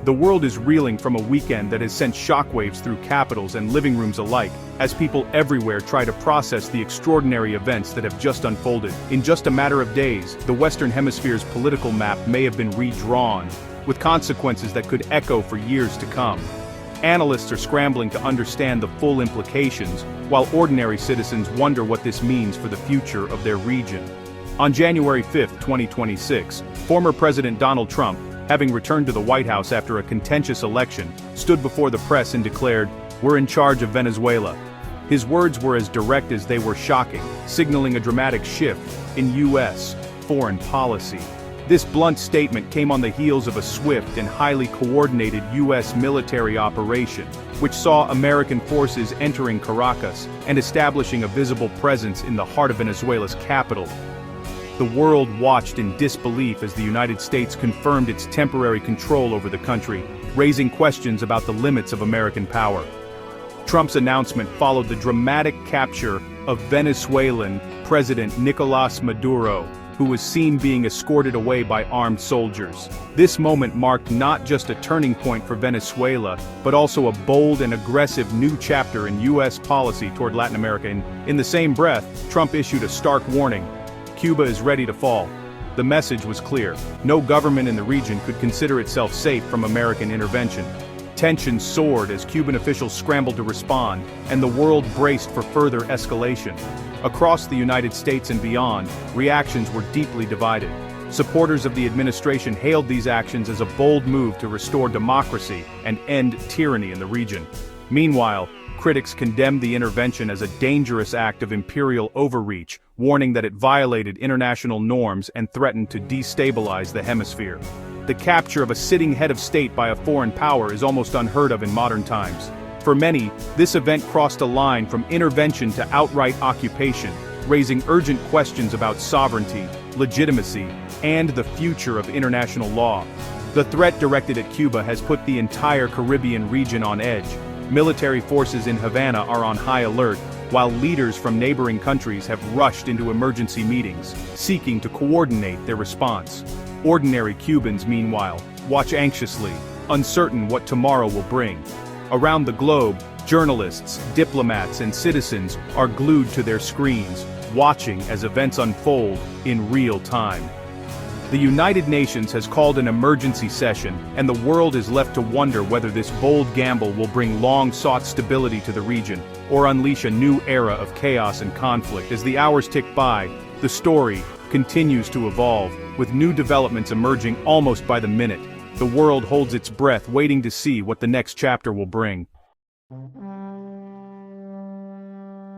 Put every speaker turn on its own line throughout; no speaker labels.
The world is reeling from a weekend that has sent shockwaves through capitals and living rooms alike, as people everywhere try to process the extraordinary events that have just unfolded. In just a matter of days, the Western Hemisphere's political map may have been redrawn, with consequences that could echo for years to come. Analysts are scrambling to understand the full implications, while ordinary citizens wonder what this means for the future of their region. On January 5, 2026, former President Donald Trump, having returned to the White House after a contentious election, stood before the press and declared, "We're in charge of Venezuela." His words were as direct as they were shocking, signaling a dramatic shift in U.S. foreign policy. This blunt statement came on the heels of a swift and highly coordinated U.S. military operation, which saw American forces entering Caracas and establishing a visible presence in the heart of Venezuela's capital. The world watched in disbelief as the United States confirmed its temporary control over the country, raising questions about the limits of American power. Trump's announcement followed the dramatic capture of Venezuelan President Nicolás Maduro, who was seen being escorted away by armed soldiers. This moment marked not just a turning point for Venezuela, but also a bold and aggressive new chapter in U.S. policy toward Latin America. In the same breath, Trump issued a stark warning: Cuba is ready to fall. The message was clear: no government in the region could consider itself safe from American intervention. Tensions soared as Cuban officials scrambled to respond, and the world braced for further escalation. Across the United States and beyond, reactions were deeply divided. Supporters of the administration hailed these actions as a bold move to restore democracy and end tyranny in the region. Meanwhile, critics condemned the intervention as a dangerous act of imperial overreach, warning that it violated international norms and threatened to destabilize the hemisphere. The capture of a sitting head of state by a foreign power is almost unheard of in modern times. For many, this event crossed a line from intervention to outright occupation, raising urgent questions about sovereignty, legitimacy, and the future of international law. The threat directed at Cuba has put the entire Caribbean region on edge. Military forces in Havana are on high alert, while leaders from neighboring countries have rushed into emergency meetings, seeking to coordinate their response. Ordinary Cubans, meanwhile, watch anxiously, uncertain what tomorrow will bring. Around the globe, journalists, diplomats, and citizens are glued to their screens, watching as events unfold in real time. The United Nations has called an emergency session, and the world is left to wonder whether this bold gamble will bring long-sought stability to the region, or unleash a new era of chaos and conflict. As the hours tick by, the story continues to evolve, with new developments emerging almost by the minute. The world holds its breath, waiting to see what the next chapter will bring.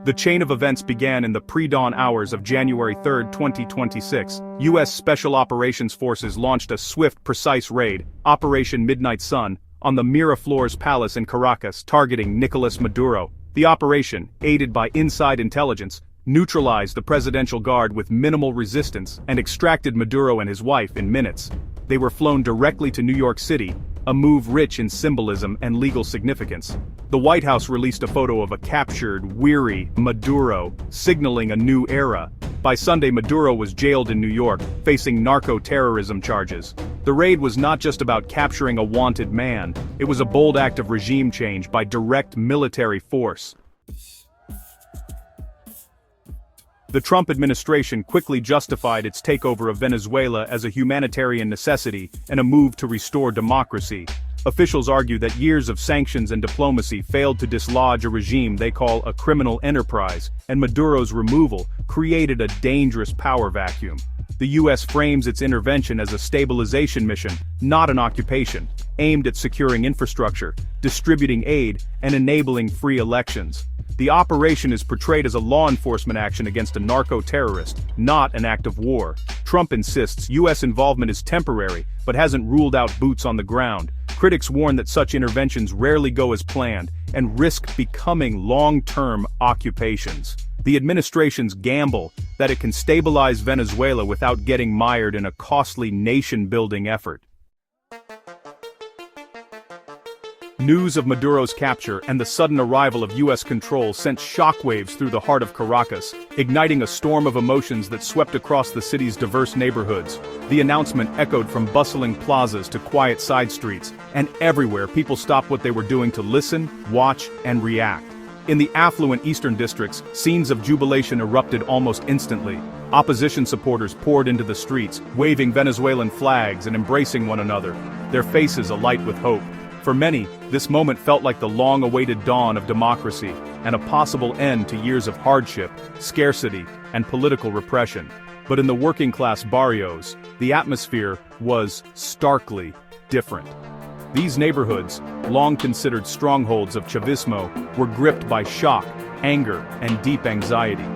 The chain of events began in the pre-dawn hours of January 3, 2026. U.S. Special Operations Forces launched a swift, precise raid, Operation Midnight Sun, on the Miraflores Palace in Caracas, targeting Nicolás Maduro. The operation, aided by inside intelligence, neutralized the Presidential Guard with minimal resistance and extracted Maduro and his wife in minutes. They were flown directly to New York City, a move rich in symbolism and legal significance. The White House released a photo of a captured, weary Maduro, signaling a new era. By Sunday, Maduro was jailed in New York, facing narco-terrorism charges. The raid was not just about capturing a wanted man, it was a bold act of regime change by direct military force. The Trump administration quickly justified its takeover of Venezuela as a humanitarian necessity and a move to restore democracy. Officials argue that years of sanctions and diplomacy failed to dislodge a regime they call a criminal enterprise, and Maduro's removal created a dangerous power vacuum. The U.S. frames its intervention as a stabilization mission, not an occupation, aimed at securing infrastructure, distributing aid, and enabling free elections. The operation is portrayed as a law enforcement action against a narco-terrorist, not an act of war. Trump insists U.S. involvement is temporary, but hasn't ruled out boots on the ground. Critics warn that such interventions rarely go as planned and risk becoming long-term occupations. The administration's gamble that it can stabilize Venezuela without getting mired in a costly nation-building effort. News of Maduro's capture and the sudden arrival of U.S. control sent shockwaves through the heart of Caracas, igniting a storm of emotions that swept across the city's diverse neighborhoods. The announcement echoed from bustling plazas to quiet side streets, and everywhere people stopped what they were doing to listen, watch, and react. In the affluent eastern districts, scenes of jubilation erupted almost instantly. Opposition supporters poured into the streets, waving Venezuelan flags and embracing one another, their faces alight with hope. For many, this moment felt like the long-awaited dawn of democracy and a possible end to years of hardship, scarcity, and political repression. But in the working-class barrios, the atmosphere was starkly different. These neighborhoods, long considered strongholds of Chavismo, were gripped by shock, anger, and deep anxiety.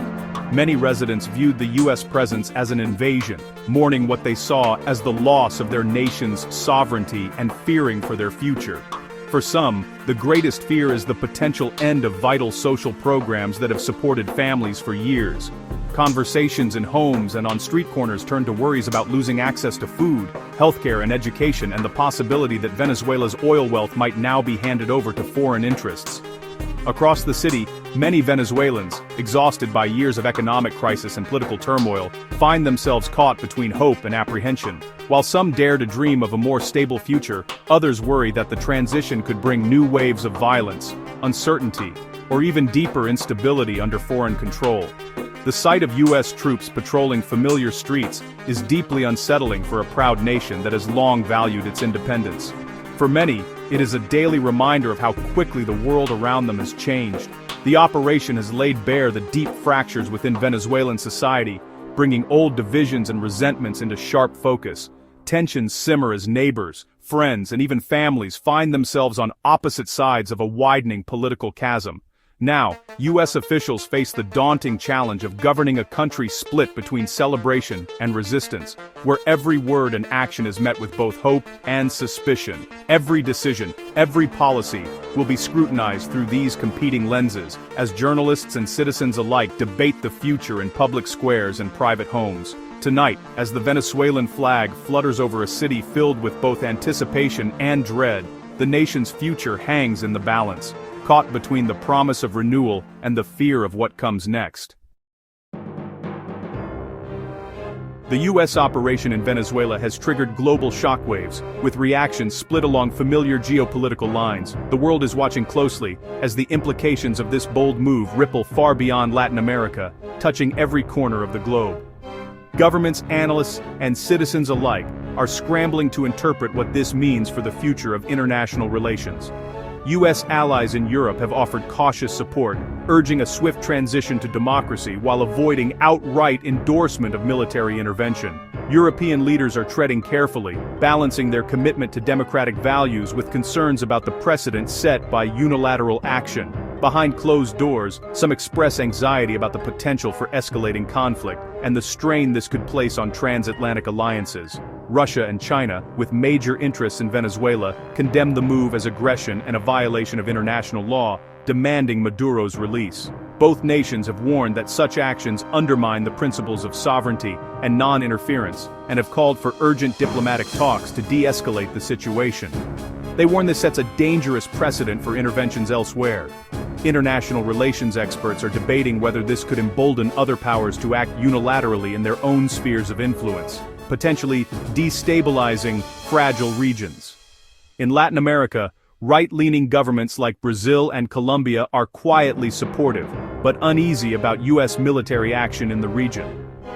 Many residents viewed the U.S. presence as an invasion, mourning what they saw as the loss of their nation's sovereignty and fearing for their future. For some, the greatest fear is the potential end of vital social programs that have supported families for years. Conversations in homes and on street corners turned to worries about losing access to food, healthcare, and education, and the possibility that Venezuela's oil wealth might now be handed over to foreign interests. Across the city, many Venezuelans, exhausted by years of economic crisis and political turmoil, find themselves caught between hope and apprehension. While some dare to dream of a more stable future, others worry that the transition could bring new waves of violence, uncertainty, or even deeper instability under foreign control. The sight of U.S. troops patrolling familiar streets is deeply unsettling for a proud nation that has long valued its independence. For many, it is a daily reminder of how quickly the world around them has changed. The operation has laid bare the deep fractures within Venezuelan society, bringing old divisions and resentments into sharp focus. Tensions simmer as neighbors, friends, and even families find themselves on opposite sides of a widening political chasm. Now, U.S. officials face the daunting challenge of governing a country split between celebration and resistance, where every word and action is met with both hope and suspicion. Every decision, every policy, will be scrutinized through these competing lenses, as journalists and citizens alike debate the future in public squares and private homes. Tonight, as the Venezuelan flag flutters over a city filled with both anticipation and dread, the nation's future hangs in the balance, caught between the promise of renewal and the fear of what comes next. The U.S. operation in Venezuela has triggered global shockwaves, with reactions split along familiar geopolitical lines. The world is watching closely, as the implications of this bold move ripple far beyond Latin America, touching every corner of the globe. Governments, analysts, and citizens alike are scrambling to interpret what this means for the future of international relations. U.S. allies in Europe have offered cautious support, urging a swift transition to democracy while avoiding outright endorsement of military intervention. European leaders are treading carefully, balancing their commitment to democratic values with concerns about the precedent set by unilateral action. Behind closed doors, some express anxiety about the potential for escalating conflict and the strain this could place on transatlantic alliances. Russia and China, with major interests in Venezuela, condemned the move as aggression and a violation of international law, demanding Maduro's release. Both nations have warned that such actions undermine the principles of sovereignty and non-interference, and have called for urgent diplomatic talks to de-escalate the situation. They warn this sets a dangerous precedent for interventions elsewhere. International relations experts are debating whether this could embolden other powers to act unilaterally in their own spheres of influence, potentially destabilizing fragile regions. In Latin America, right-leaning governments like Brazil and Colombia are quietly supportive, but uneasy about U.S. military action in the region.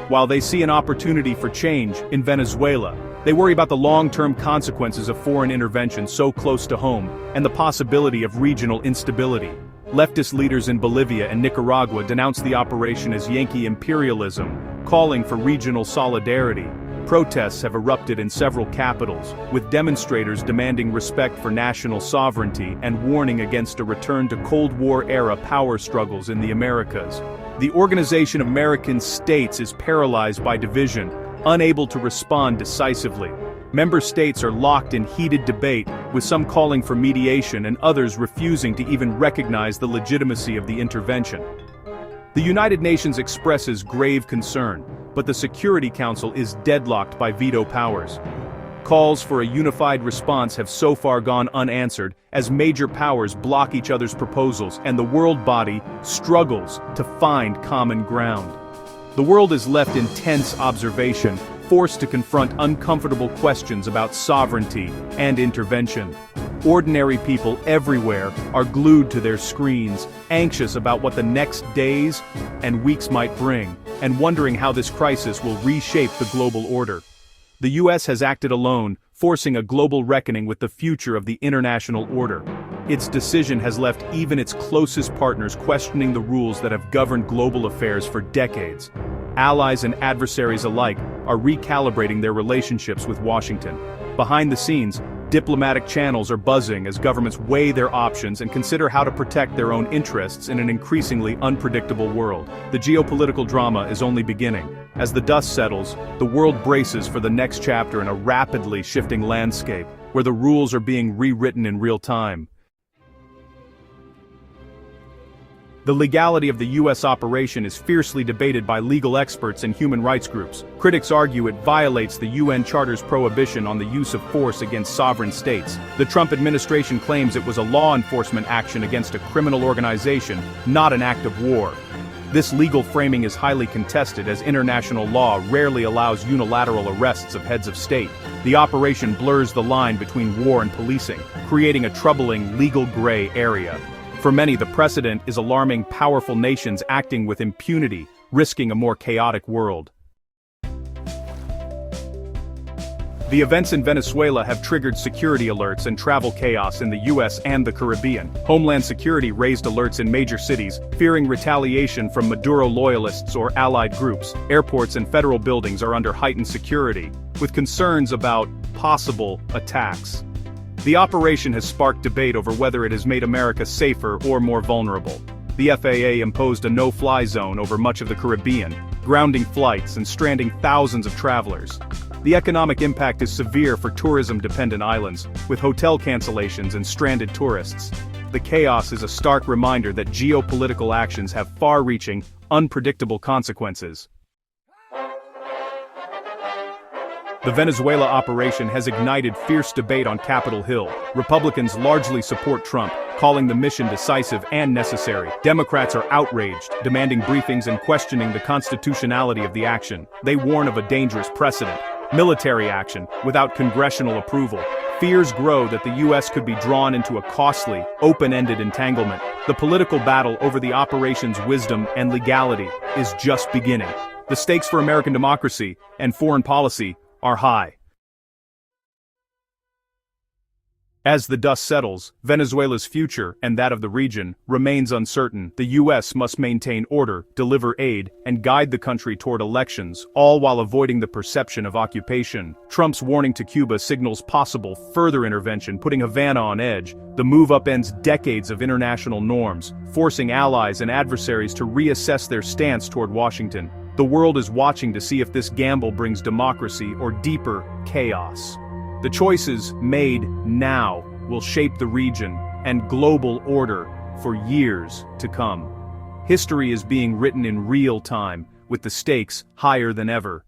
While they see an opportunity for change in Venezuela, they worry about the long-term consequences of foreign intervention so close to home and the possibility of regional instability. Leftist leaders in Bolivia and Nicaragua denounced the operation as Yankee imperialism, calling for regional solidarity. Protests have erupted in several capitals, with demonstrators demanding respect for national sovereignty and warning against a return to Cold War-era power struggles in the Americas. The Organization of American States is paralyzed by division, unable to respond decisively. Member states are locked in heated debate, with some calling for mediation and others refusing to even recognize the legitimacy of the intervention. The United Nations expresses grave concern, but the Security Council is deadlocked by veto powers. Calls for a unified response have so far gone unanswered, as major powers block each other's proposals and the world body struggles to find common ground. The world is left in tense observation, forced to confront uncomfortable questions about sovereignty and intervention. Ordinary people everywhere are glued to their screens, anxious about what the next days and weeks might bring, and wondering how this crisis will reshape the global order. The US has acted alone, forcing a global reckoning with the future of the international order. Its decision has left even its closest partners questioning the rules that have governed global affairs for decades. Allies and adversaries alike are recalibrating their relationships with Washington. Behind the scenes, diplomatic channels are buzzing as governments weigh their options and consider how to protect their own interests in an increasingly unpredictable world. The geopolitical drama is only beginning. As the dust settles, the world braces for the next chapter in a rapidly shifting landscape, where the rules are being rewritten in real time. The legality of the US operation is fiercely debated by legal experts and human rights groups. Critics argue it violates the UN Charter's prohibition on the use of force against sovereign states. The Trump administration claims it was a law enforcement action against a criminal organization, not an act of war. This legal framing is highly contested, as international law rarely allows unilateral arrests of heads of state. The operation blurs the line between war and policing, creating a troubling legal gray area. For many, the precedent is alarming powerful nations acting with impunity, risking a more chaotic world. The events in Venezuela have triggered security alerts and travel chaos in the US and the Caribbean. Homeland Security raised alerts in major cities, fearing retaliation from Maduro loyalists or allied groups. Airports and federal buildings are under heightened security, with concerns about possible attacks. The operation has sparked debate over whether it has made America safer or more vulnerable. The FAA imposed a no-fly zone over much of the Caribbean, grounding flights and stranding thousands of travelers. The economic impact is severe for tourism-dependent islands, with hotel cancellations and stranded tourists. The chaos is a stark reminder that geopolitical actions have far-reaching, unpredictable consequences. The Venezuela operation has ignited fierce debate on Capitol Hill. Republicans largely support Trump, calling the mission decisive and necessary. Democrats are outraged, demanding briefings and questioning the constitutionality of the action. They warn of a dangerous precedent: military action without congressional approval. Fears grow that the US could be drawn into a costly, open-ended entanglement. The political battle over the operation's wisdom and legality is just beginning. The stakes for American democracy and foreign policy are high. As the dust settles, Venezuela's future, and that of the region, remains uncertain. The US must maintain order, deliver aid, and guide the country toward elections, all while avoiding the perception of occupation. Trump's warning to Cuba signals possible further intervention, putting Havana on edge. The move upends decades of international norms, forcing allies and adversaries to reassess their stance toward Washington. The world is watching to see if this gamble brings democracy or deeper chaos. The choices made now will shape the region and global order for years to come. History is being written in real time, with the stakes higher than ever.